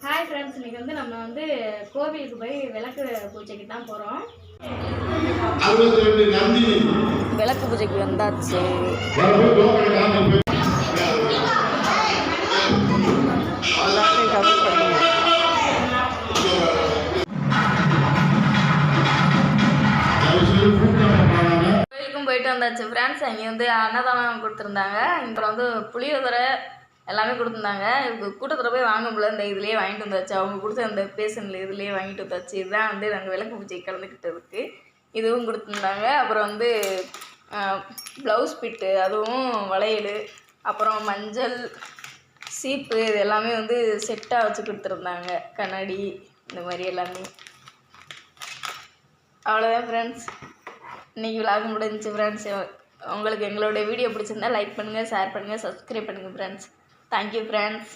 Hi friends, இன்றைக்கி வந்து நம்ம வந்து கோவிலுக்கு போய் விளக்கு பூஜைக்கு தான் போகிறோம். விளக்கு பூஜைக்கு வந்தாச்சு. கோயிலுக்கும் போயிட்டு வந்தாச்சு ஃப்ரெண்ட்ஸ். அங்கே வந்து அன்னதானம் கொடுத்துருந்தாங்க. இங்கே வந்து புளியோதரை எல்லாமே கொடுத்துருந்தாங்க. கூட்டத்தில் போய் வாங்க முடியல, இந்த இதுலேயே வாங்கிட்டு வந்தாச்சு. அவங்க கொடுத்த அந்த பேசனில் இதுலேயே வாங்கிட்டு வந்தாச்சு. இதுதான் வந்து நாங்கள் விளக்கு பூஜை கலந்துக்கிட்டதுக்கு இதுவும் கொடுத்துருந்தாங்க. அப்புறம் வந்து ப்ளவுஸ் பிட்டு, அதுவும் வளையல், அப்புறம் மஞ்சள், சீப்பு, இது எல்லாமே வந்து செட்டாக வச்சு கொடுத்துருந்தாங்க. கண்ணாடி, இந்த மாதிரி எல்லாமே. அவ்வளோதான் ஃப்ரெண்ட்ஸ், இன்றைக்கி விளாக முடிஞ்சிச்சு ஃப்ரெண்ட்ஸ். உங்களுக்கு எங்களோட வீடியோ பிடிச்சிருந்தா லைக் பண்ணுங்கள், ஷேர் பண்ணுங்கள், சப்ஸ்கிரைப் பண்ணுங்கள் ஃப்ரெண்ட்ஸ். Thank you friends.